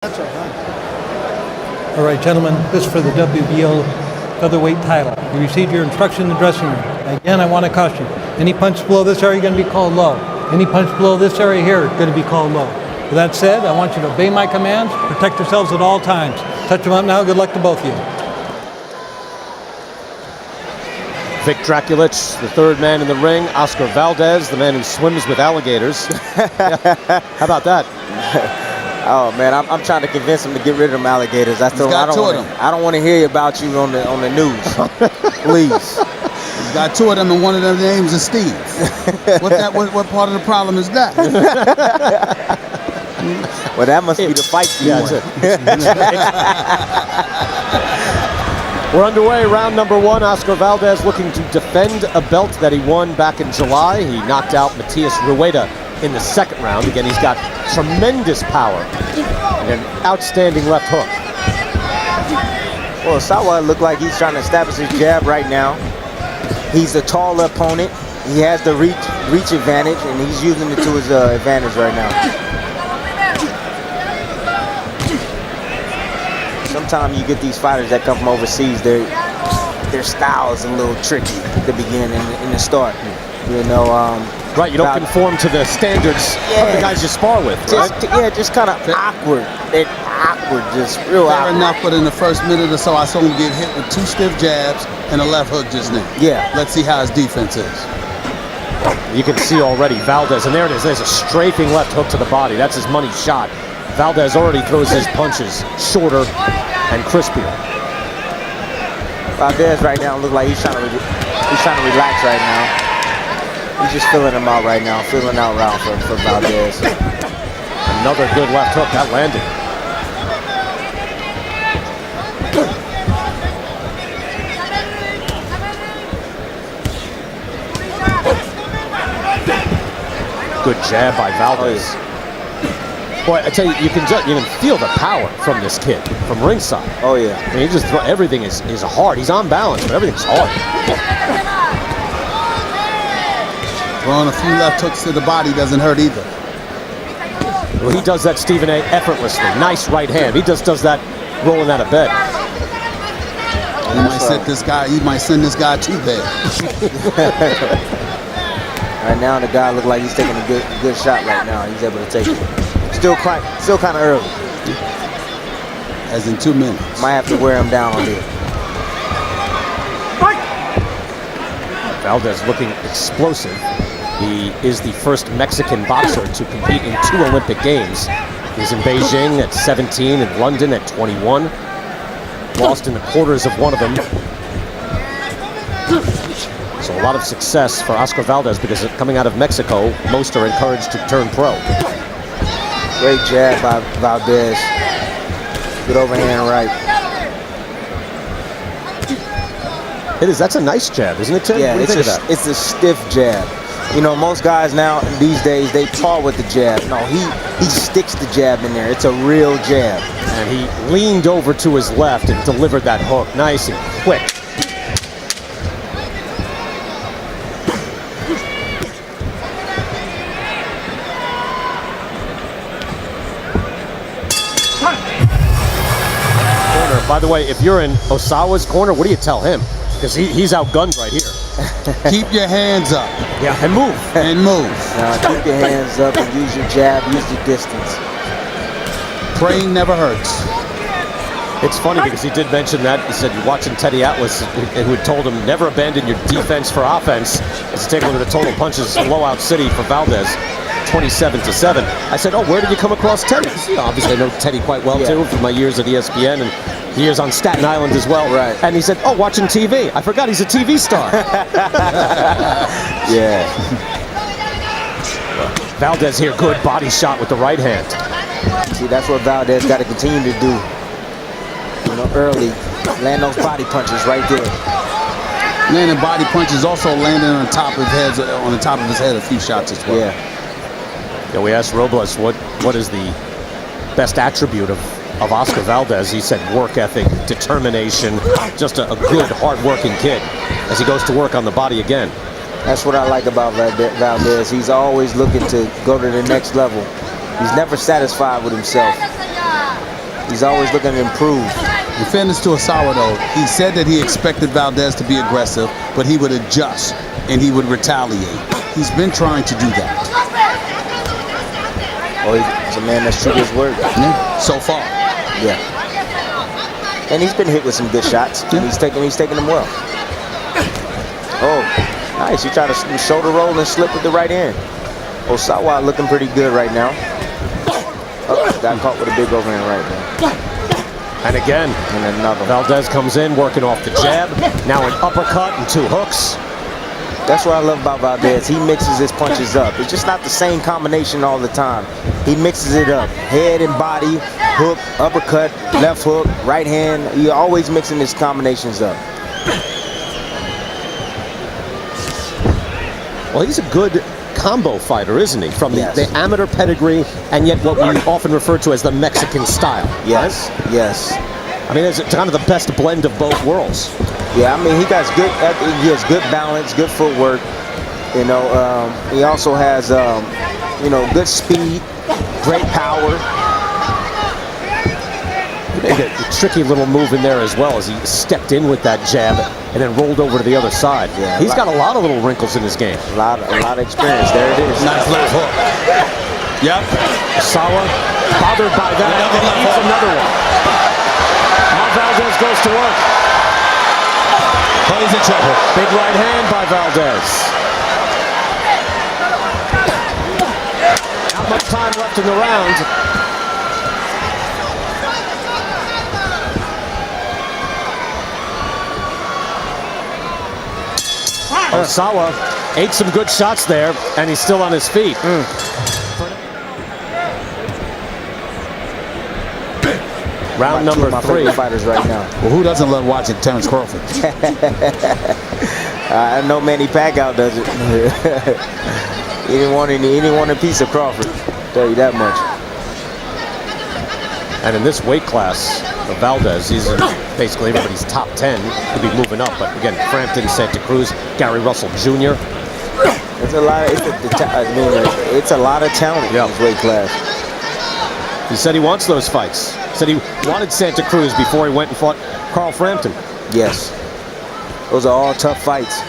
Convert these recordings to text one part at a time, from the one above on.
That's all right. All right, gentlemen, this is for the WBO featherweight title. You received your instruction in the dressing room. Again, I want to caution you. Any punch below this area going to be called low. Any punch below this area here going to be called low. With that said, I want you to obey my commands, protect yourselves at all times. Touch them up now. Good luck to both of you. Vic Draculich, the third man in the ring. Oscar Valdez, the man who swims with alligators. Yeah. How about that? Oh man, I'm trying to convince him to get rid of them alligators. I don't want to hear about you on the news. Please. He's got two of them, and one of them names is Steve. What part of the problem is that? Well, that must be the fight you want. We're underway, round number one. Oscar Valdez looking to defend a belt that he won back in July. He knocked out Matias Rueda in the second round. Again, he's got tremendous power and an outstanding left hook. Well, Osawa looked like he's trying to establish his jab right now. He's a taller opponent. He has the reach advantage, and he's using it to his advantage right now. Sometimes you get these fighters that come from overseas, their style is a little tricky at the beginning, in the start. You know, right, you don't conform to the standards of the guys you spar with, right? Just kind of awkward. They're awkward, just real awkward. Fair enough, but in the first minute or so, I saw him get hit with two stiff jabs and a left hook just now. Yeah. Let's see how his defense is. You can see already Valdez, and there it is. There's a strafing left hook to the body. That's his money shot. Valdez already throws his punches shorter and crispier. Valdez right now looks like he's trying to relax right now. He's just filling him out right now, filling out round for Valdez. Another good left hook, that landed. Good jab by Valdez. Boy, I tell you, you can feel the power from this kid, from ringside. Oh yeah. I mean, everything is hard. He's on balance, but everything's hard. Throwing a few left hooks to the body doesn't hurt either. Well, he does that, Stephen A., effortlessly. Nice right hand. He just does that rolling out of bed. He might send this guy to bed. Right now, the guy looks like he's taking a good shot right now. He's able to take it. Still kind of early. As in 2 minutes. Might have to wear him down on here. Valdez looking explosive. He is the first Mexican boxer to compete in 2 Olympic Games. He's in Beijing at 17 and London at 21. Lost in the quarters of one of them. So a lot of success for Oscar Valdez, because coming out of Mexico, most are encouraged to turn pro. Great jab by Valdez. Good overhand right. It is. That's a nice jab, isn't it, Tim? Yeah, what do you think of that? It's a stiff jab. You know, most guys now these days, they paw with the jab. No, he sticks the jab in there. It's a real jab. And he leaned over to his left and delivered that hook nice and quick. By the way, if you're in Osawa's corner, what do you tell him? Because he's outgunned right here. Keep your hands up. Yeah, and move. And move. Keep your hands up and use your jab, use your distance. Praying never hurts. It's funny because he did mention that. He said, you're watching Teddy Atlas, who had told him never abandon your defense for offense. Let's take a look at the total punches blowout city for Valdez. 27-7. I said, oh, where did you come across Teddy? Obviously, I know Teddy quite well, too, from my years at ESPN and years on Staten Island as well. Right. And he said, oh, watching TV. I forgot he's a TV star. Yeah. Valdez here, good body shot with the right hand. See, that's what Valdez got to continue to do. You know, early. Land those body punches right there. Landing body punches, also landing on the top of his head a few shots as well. Yeah, we asked Robles what is the best attribute of Oscar Valdez. He said work ethic, determination, just a good, hard-working kid as he goes to work on the body again. That's what I like about Valdez. He's always looking to go to the next level. He's never satisfied with himself. He's always looking to improve. In fairness to Osawa, though, he said that he expected Valdez to be aggressive, but he would adjust and he would retaliate. He's been trying to do that. Oh, he's a man that's true to his word. Yeah, so far. Yeah. And he's been hit with some good shots. Yeah. And he's taking them well. Oh, nice. He tried to shoulder roll and slip with the right hand. Osawa looking pretty good right now. Oh, got caught with a big overhand right now. And again, And another. Valdez comes in working off the jab. Now an uppercut and 2 hooks. That's what I love about Valdez. He mixes his punches up. It's just not the same combination all the time. He mixes it up. Head and body, hook, uppercut, left hook, right hand. You're always mixing his combinations up. Well, he's a good combo fighter, isn't he? From the, Yes. the amateur pedigree and yet what we often refer to as the Mexican style. Yes, yes. I mean, it's kind of the best blend of both worlds. Yeah, I mean, he has good balance, good footwork. You know, he also has, you know, good speed, great power. He made a tricky little move in there as well as he stepped in with that jab and then rolled over to the other side. Yeah, He's got a lot of little wrinkles in his game. A lot of experience. There it is. Nice left hook. Yep. Osawa, bothered by that, and he eats another one. Now Valdez goes to work. Oh, he's in trouble. Big right hand by Valdez. Not much time left in the round. Osawa ate some good shots there, and he's still on his feet. Round Two of number my 3. favorite fighters right now. Well, who doesn't love watching Terrence Crawford? I know Manny Pacquiao does it. He didn't want a piece of Crawford. I'll tell you that much. And in this weight class of Valdez, he's in basically everybody's top 10. Could be moving up, but again, Frampton, Santa Cruz, Gary Russell Jr. It's a lot. It's a lot of talent in this weight class. He said he wants those fights. Said he wanted Santa Cruz before he went and fought Carl Frampton. Yes, those are all tough fights.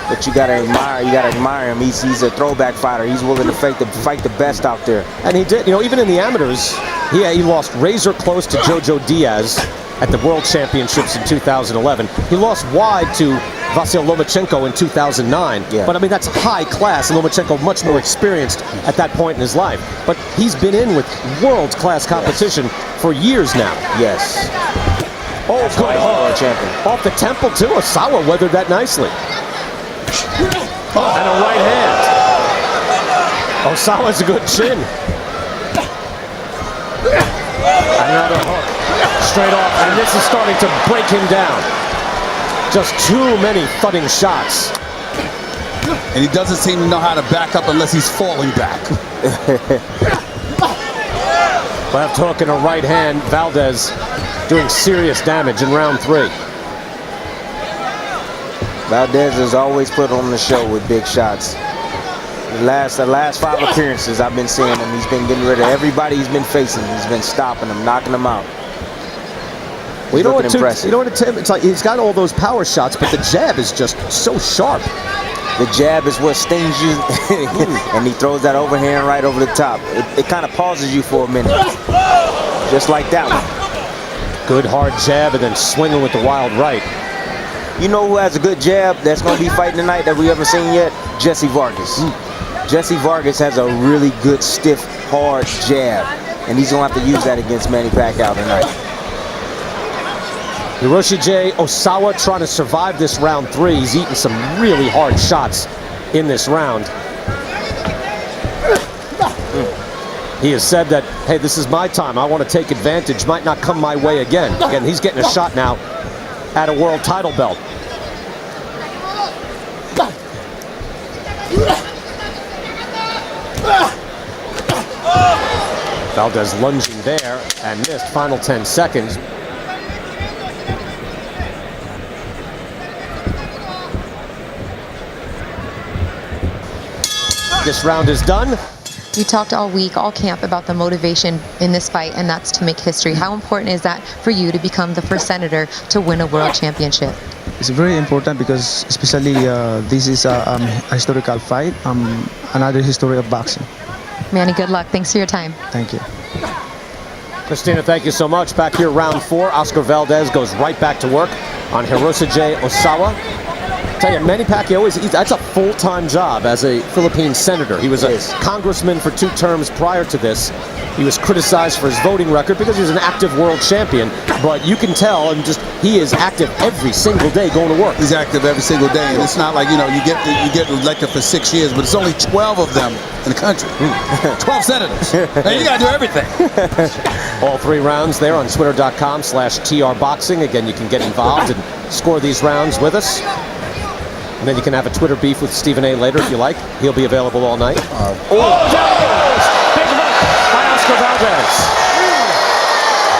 But you gotta admire. You gotta admire him. He's a throwback fighter. He's willing to fight the best out there. And he did, you know, even in the amateurs, he lost razor close to Jojo Diaz at the World Championships in 2011. He lost wide to Vasyl Lomachenko in 2009. Yeah. But I mean, that's high class, and Lomachenko much more experienced at that point in his life. But he's been in with world-class competition for years now. Yes. Oh, That's good why he's world hook. champion. Off the temple, too. Osawa weathered that nicely. And a right hand. Osawa's a good chin. Another hook. Straight off, and this is starting to break him down. Just too many thudding shots. And he doesn't seem to know how to back up unless he's falling back. Left hook and a right hand. Valdez doing serious damage in round 3. Valdez has always put on the show with big shots. The last 5 appearances I've been seeing him, he's been getting rid of everybody he's been facing. He's been stopping them, knocking them out. Well, you know what, impressive. you know what, Tim? It's like he's got all those power shots, but the jab is just so sharp. The jab is what stings you, and he throws that overhand right over the top. It kind of pauses you for a minute, just like that one. Good hard jab and then swinging with the wild right. You know who has a good jab that's going to be fighting tonight that we haven't seen yet? Jesse Vargas. Jesse Vargas has a really good, stiff, hard jab, and he's going to have to use that against Manny Pacquiao tonight. Hiroshige Osawa trying to survive this round 3. He's eaten some really hard shots in this round. He has said that, hey, this is my time. I want to take advantage. Might not come my way again. Again, he's getting a shot now at a world title belt. Valdez lunging there and missed. Final 10 seconds. This round is done. You talked all week, all camp, about the motivation in this fight, and that's to make history. How important is that for you to become the first senator to win a world championship? It's very important because especially this is a historical fight, another history of boxing. Manny, good luck. Thanks for your time. Thank you. Christina, thank you so much. Back here, round 4. Oscar Valdez goes right back to work on Hiroshige Osawa. Tell you, Manny Pacquiao that's a full-time job as a Philippine senator. He was a congressman for 2 terms prior to this. He was criticized for his voting record because he was an active world champion. But you can tell, and he is active every single day going to work. He's active every single day, and it's not like, you get elected for 6 years, but it's only 12 of them in the country. 12 senators. And you got to do everything. All 3 rounds there on twitter.com/trboxing. Again, you can get involved and score these rounds with us. And then you can have a Twitter beef with Stephen A. later if you like. He'll be available all night. Down it goes! Big hook by Oscar Valdez.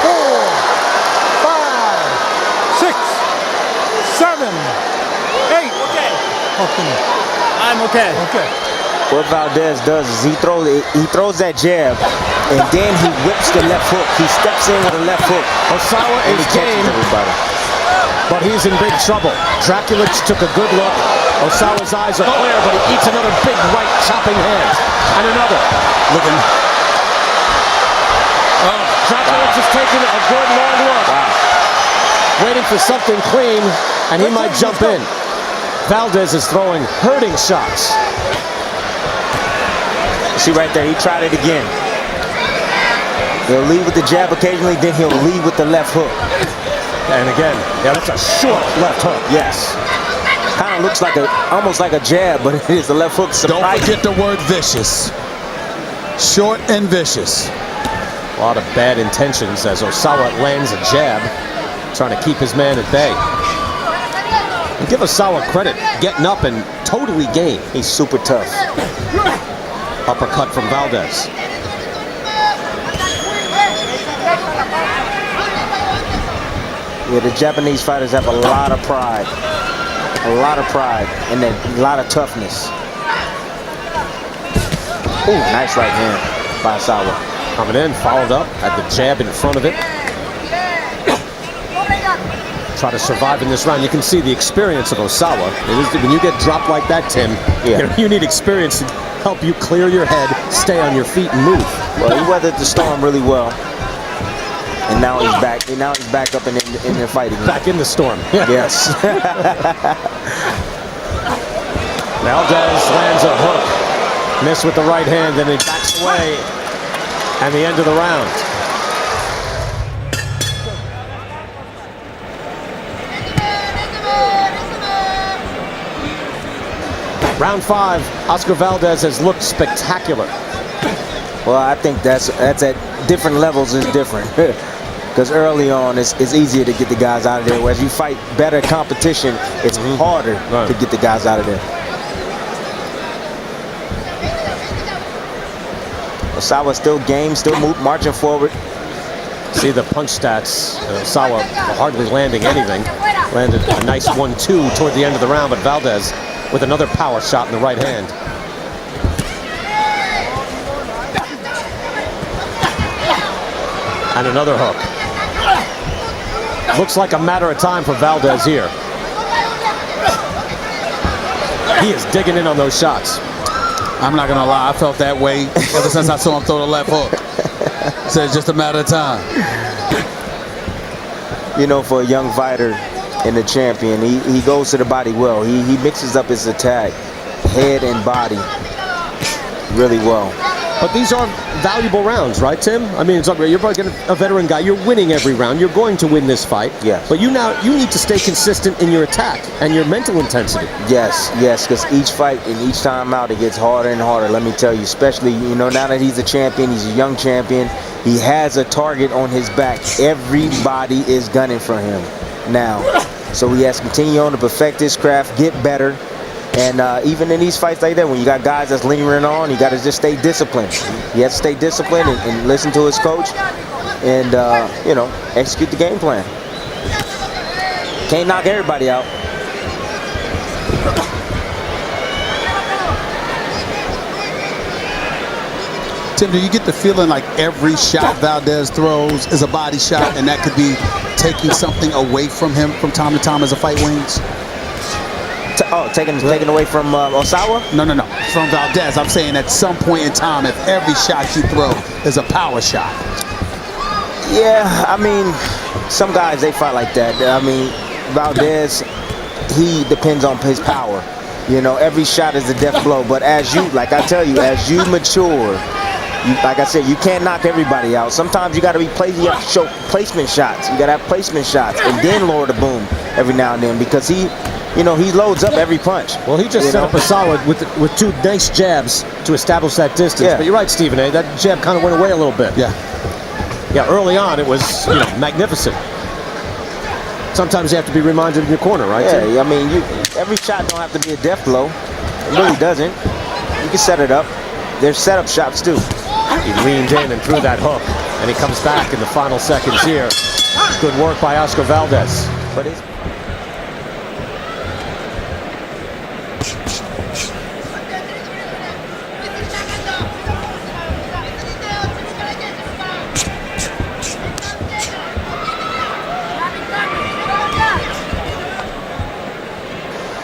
4, 5, 6, 7, 8. Okay. I'm okay. Okay. What Valdez does is he throws that jab, and then he whips the left hook. He steps in with a left hook. Osawa And he is catches game, everybody. but he's in big trouble. Dracula took a good look. Osawa's eyes are clear, but he eats another big right chopping hand. And another. Looking. Dracula just taking a good long look. Waiting for something clean, and he might jump in. Valdez is throwing hurting shots. See right there, he tried it again. He'll lead with the jab occasionally, then he'll lead with the left hook. And again, yeah, that's a short left hook. Yes. Kind of looks like almost like a jab, but it is the left hook. Don't forget the word vicious. Short and vicious. A lot of bad intentions as Osawa lands a jab, trying to keep his man at bay. And give Osawa credit, getting up and totally game. He's super tough. Uppercut from Valdez. Yeah, the Japanese fighters have a lot of pride. A lot of pride and a lot of toughness. Ooh, nice right hand by Osawa. Coming in, followed up, had the jab in front of it. Try to survive in this round. You can see the experience of Osawa. When you get dropped like that, Tim, you need experience to help you clear your head, stay on your feet, and move. Well, he weathered the storm really well. And now he's back. And now he's back up in the fighting. Back in the storm. Yes. Valdez lands a hook. Missed with the right hand, then he backs away. And the end of the round. Round 5, Oscar Valdez has looked spectacular. Well, I think that's at different levels is different. Because early on, it's easier to get the guys out of there. Whereas you fight better competition, it's harder to get the guys out of there. Osawa still game, still marching forward. See the punch stats. Osawa hardly landing anything. Landed a nice 1-2 toward the end of the round, but Valdez with another power shot in the right hand. And another hook. Looks like a matter of time for Valdez here. He is digging in on those shots. I'm not gonna lie, I felt that way ever since I saw him throw the left hook. So it's just a matter of time. You know, for a young fighter and a champion, he goes to the body well. He mixes up his attack, head and body, really well. But these are valuable rounds, right, Tim? I mean, you're probably a veteran guy. You're winning every round. You're going to win this fight. Yes. But you need to stay consistent in your attack and your mental intensity. Yes, because each fight and each time out, it gets harder and harder. Let me tell you, especially, now that he's a champion, he's a young champion, he has a target on his back. Everybody is gunning for him now. So he has to continue on to perfect his craft, get better. And even in these fights like that, when you got guys that's lingering on, you got to just stay disciplined. You have to stay disciplined and listen to his coach and, execute the game plan. Can't knock everybody out. Tim, do you get the feeling like every shot Valdez throws is a body shot, and that could be taking something away from him from time to time as a fight wanes? Taken away from Osawa? No. From Valdez. I'm saying at some point in time, if every shot you throw is a power shot. Yeah, I mean, some guys, they fight like that. I mean, Valdez, he depends on his power. You know, every shot is a death blow. But as you, like I tell you, as you mature, like I said, you can't knock everybody out. Sometimes you got to be you have to show placement shots. You got to have placement shots and then lower the boom every now and then, because he loads up every punch. Well, he just set up Osawa with two nice jabs to establish that distance. Yeah. But you're right, Stephen A. That jab kind of went away a little bit. Yeah, early on it was magnificent. Sometimes you have to be reminded in your corner, right? Yeah, Tim? I mean, every shot don't have to be a death blow. It really doesn't. You can set it up. There's setup shots too. He leaned in and threw that hook, and he comes back in the final seconds here. Good work by Oscar Valdez. But it's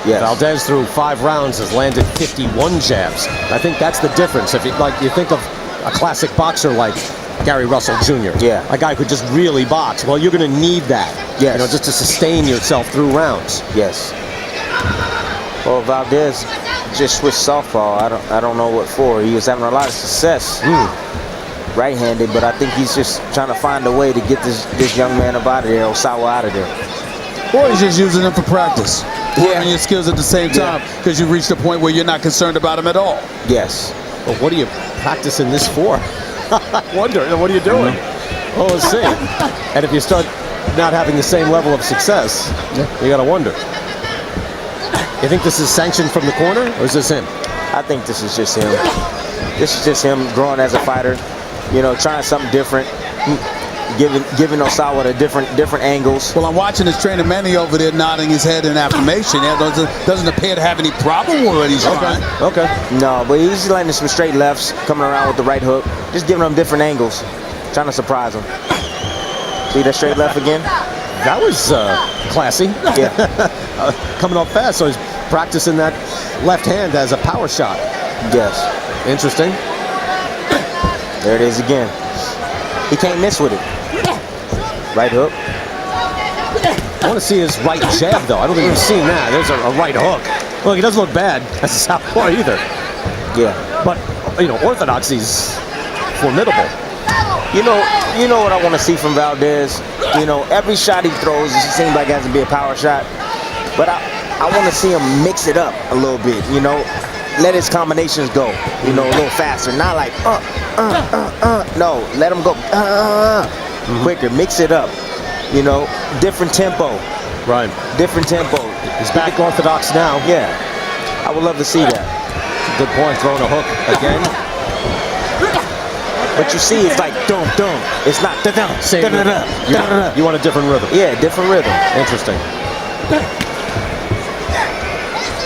Yes. Valdez through 5 rounds has landed 51 jabs. I think that's the difference. If you think of a classic boxer like Gary Russell Jr. Yeah. A guy who could just really box. Well, you're going to need that. Yes. Just to sustain yourself through rounds. Yes. Well, Valdez just switched southpaw. I don't know what for. He was having a lot of success right-handed, but I think he's just trying to find a way to get this young man up out of there, Osawa out of there. Or he's just using them for practice. Working your skills at the same time, because you've reached a point where you're not concerned about him at all. Yes. Well, what are you practicing this for? I wonder. What are you doing? Well, let's see. And if you start not having the same level of success, you got to wonder. You think this is sanctioned from the corner, or is this him? I think this is just him. This is just him growing as a fighter. Trying something different. Giving Osawa the different angles. Well, I'm watching his trainer Manny over there nodding his head in affirmation. Doesn't appear to have any problem with what he's trying. Okay. No, but he's landing some straight lefts, coming around with the right hook, just giving him different angles, trying to surprise him. See that straight left again? That was classy. Yeah. Coming up fast, so he's practicing that left hand as a power shot. Yes. Interesting. There it is again. He can't miss with it. Right hook. I want to see his right jab, though. I don't think we've seen that. There's a right hook. Look, he doesn't look bad as a southpaw either. Yeah. But, orthodoxy's formidable. You know what I want to see from Valdez? Every shot he throws, it seems like it has to be a power shot. But I want to see him mix it up a little bit, Let his combinations go, a little faster. Not like, No, let him go, quicker. Mix it up, different tempo. Right. Different tempo. He's back orthodox now. Yeah, I would love to see that. Good point, throwing a hook again. But you see, it's like dum dum. It's not da dum. Same rhythm. You want a different rhythm. Yeah, different rhythm. Interesting.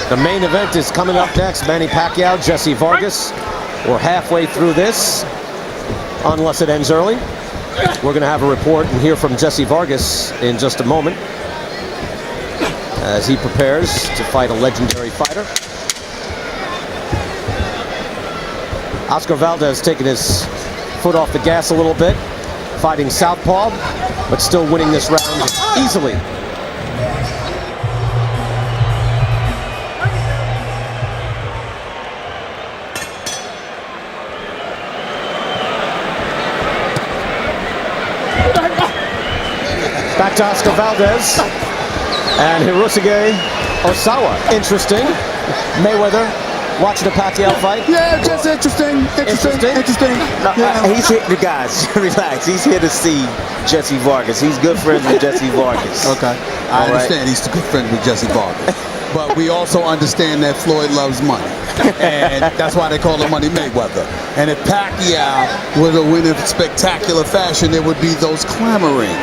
The main event is coming up next. Manny Pacquiao, Jesse Vargas. We're halfway through this, unless it ends early. We're going to have a report and hear from Jesse Vargas in just a moment as he prepares to fight a legendary fighter. Oscar Valdez taking his foot off the gas a little bit, fighting southpaw, but still winning this round easily. Back to Oscar Valdez and Hiroshige Osawa. Interesting. Mayweather watching the Pacquiao fight. Yeah, just interesting. No, he's here, the guys, relax. He's here to see Jesse Vargas. He's good friends with Jesse Vargas. Okay. I understand he's a good friend with Jesse Vargas. But we also understand that Floyd loves money. And that's why they call him Money Mayweather. And if Pacquiao were to win in spectacular fashion, there would be those clamoring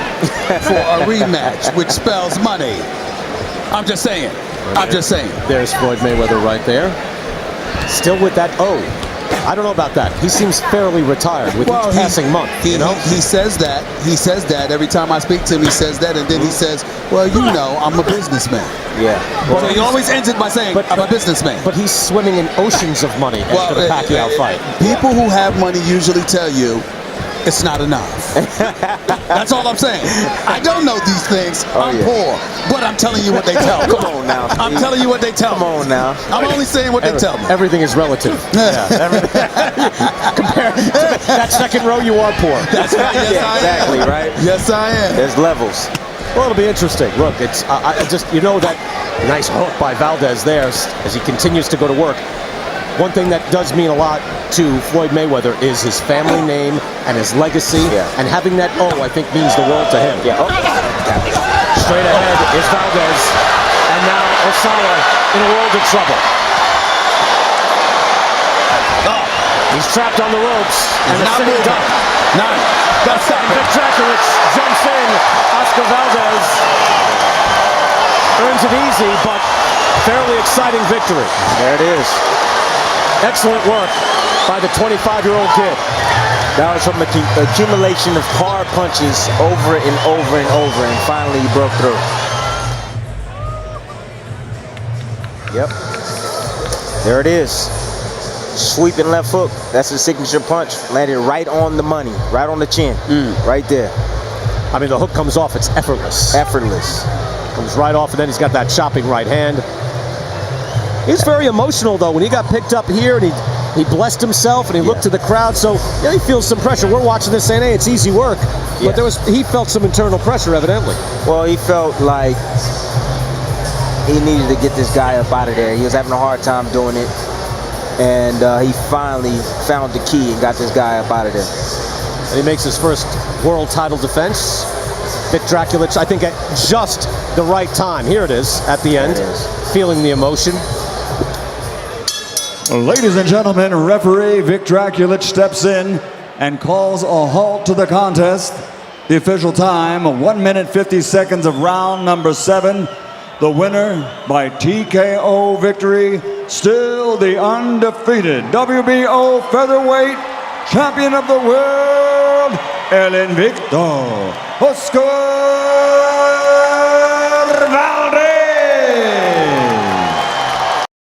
for a rematch, which spells money. I'm just saying. There's Floyd Mayweather right there. Still with that O I don't know about that. He seems fairly retired with each passing month. He says that. He says that every time I speak to him. He says that, and then he says, "Well, you know, I'm a businessman." Yeah. So he always ends it by saying, "I'm a businessman." But he's swimming in oceans of money after the Pacquiao fight. People who have money usually tell you it's not enough. That's all I'm saying. I don't know these things. I'm poor, but I'm telling you what they tell me. Come on now, Steve. I'm telling you what they tell me. Come on now. I'm only saying what they tell me. Everything is relative. Compared to that second row, you are poor. That's right. Yes, Yeah, I am. exactly, right? Yes, I am. There's levels. Well, it'll be interesting. Look, it's that nice hook by Valdez there as he continues to go to work. One thing that does mean a lot to Floyd Mayweather is his family name and his legacy, and having that I think means the world to him. Yeah. Straight ahead is Valdez, and now Osawa in a world of trouble. He's trapped on the ropes, and the sitting duck. That's Vic Draculich jumps in. Oscar Valdez earns an easy but fairly exciting victory. There it is. Excellent work by the 25-year-old kid. That was from an accumulation of hard punches over and over and over, and finally he broke through. Yep. There it is. Sweeping left hook. That's his signature punch. Landed right on the money, right on the chin, right there. I mean, the hook comes off, it's effortless. Effortless. Comes right off, and then he's got that chopping right hand. He's very emotional, though, when he got picked up here, and he blessed himself, and he looked to the crowd, so he feels some pressure. We're watching this saying, hey, it's easy work. But he felt some internal pressure, evidently. Well, he felt like he needed to get this guy up out of there. He was having a hard time doing it, and he finally found the key and got this guy up out of there. And he makes his first world title defense. Vic Draculich, I think, at just the right time. Here it is at the end, feeling the emotion. Ladies and gentlemen, referee Vic Draculich steps in and calls a halt to the contest. The official time, 1 minute 50 seconds of round number 7. The winner by TKO victory, still the undefeated WBO featherweight champion of the world, El Invicto, Oscar